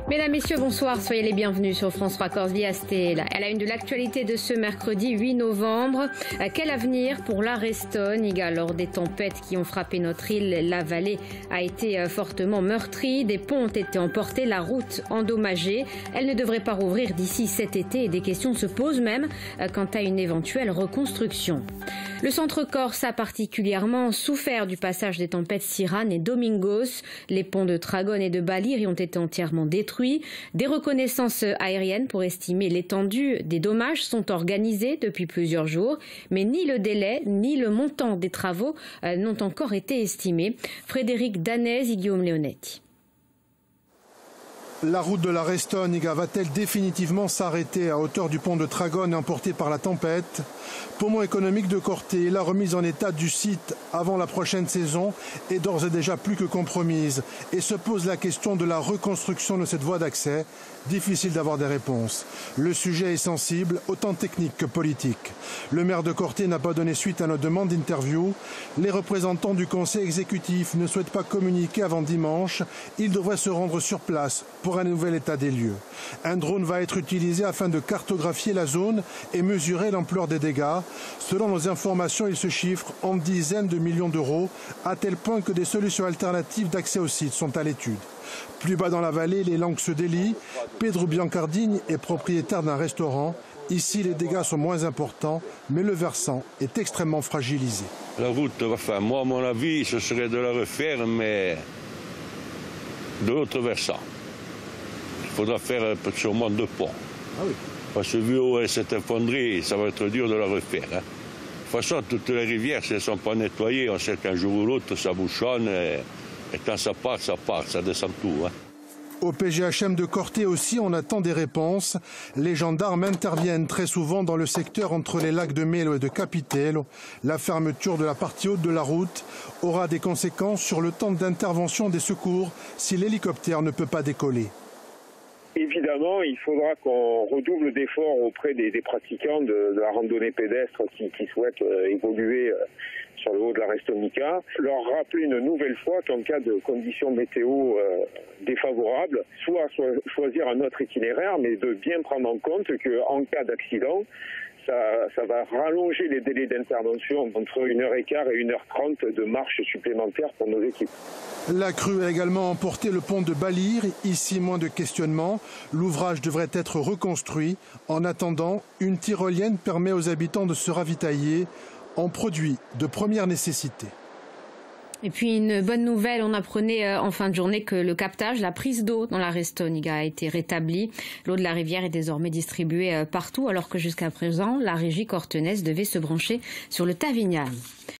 Mesdames, Messieurs, bonsoir. Soyez les bienvenus sur France 3 Corse via Stella. À la une de l'actualité de ce mercredi 8 novembre. Quel avenir pour la Restoniga lors des tempêtes qui ont frappé notre île? La vallée a été fortement meurtrie. Des ponts ont été emportés, la route endommagée. Elle ne devrait pas rouvrir d'ici cet été et des questions se posent même quant à une éventuelle reconstruction. Le centre corse a particulièrement souffert du passage des tempêtes Ciran et Domingos. Les ponts de Tragone et de Baliri ont été entièrement détruits. Des reconnaissances aériennes pour estimer l'étendue des dommages sont organisées depuis plusieurs jours, mais ni le délai ni le montant des travaux n'ont encore été estimés. Frédéric Danez et Guillaume Leonetti. La route de la Restoniga va-t-elle définitivement s'arrêter à hauteur du pont de Tragone emporté par la tempête? Poumon économique de Corté, la remise en état du site avant la prochaine saison est d'ores et déjà plus que compromise et se pose la question de la reconstruction de cette voie d'accès. Difficile d'avoir des réponses. Le sujet est sensible, autant technique que politique. Le maire de Corté n'a pas donné suite à nos demandes d'interview. Les représentants du conseil exécutif ne souhaitent pas communiquer avant dimanche. Ils devraient se rendre sur place pour un nouvel état des lieux. Un drone va être utilisé afin de cartographier la zone et mesurer l'ampleur des dégâts. Selon nos informations, il se chiffre en dizaines de millions d'euros, à tel point que des solutions alternatives d'accès au site sont à l'étude. Plus bas dans la vallée, les langues se délient. Pedro Biancardini est propriétaire d'un restaurant. Ici, les dégâts sont moins importants, mais le versant est extrêmement fragilisé. La route, enfin, moi, à mon avis, ce serait de la refaire, mais de l'autre versant. Il faudra faire sûrement 2 ponts. Ah oui. Parce que vu où elle s'est effondrée, ça va être dur de la refaire. Hein. De toute façon, toutes les rivières, si elles ne sont pas nettoyées, on sait qu'un jour ou l'autre, ça bouchonne. Et quand ça part, ça descend tout. Hein. Au PGHM de Corté aussi, on attend des réponses. Les gendarmes interviennent très souvent dans le secteur entre les lacs de Melo et de Capitello. La fermeture de la partie haute de la route aura des conséquences sur le temps d'intervention des secours si l'hélicoptère ne peut pas décoller. Évidemment, il faudra qu'on redouble d'efforts auprès des pratiquants de la randonnée pédestre qui souhaitent évoluer sur le haut de la Restoniga. Leur rappeler une nouvelle fois qu'en cas de conditions météo défavorables, soit choisir un autre itinéraire, mais de bien prendre en compte qu'en cas d'accident, ça va rallonger les délais d'intervention entre 1h15 et 1h30 de marche supplémentaire pour nos équipes. La crue a également emporté le pont de Baliri. Ici, moins de questionnements. L'ouvrage devrait être reconstruit. En attendant, une tyrolienne permet aux habitants de se ravitailler en produits de première nécessité. Et puis une bonne nouvelle, on apprenait en fin de journée que le captage, la prise d'eau dans la Restoniga a été rétablie. L'eau de la rivière est désormais distribuée partout alors que jusqu'à présent, la régie cortenaise devait se brancher sur le Tavignane.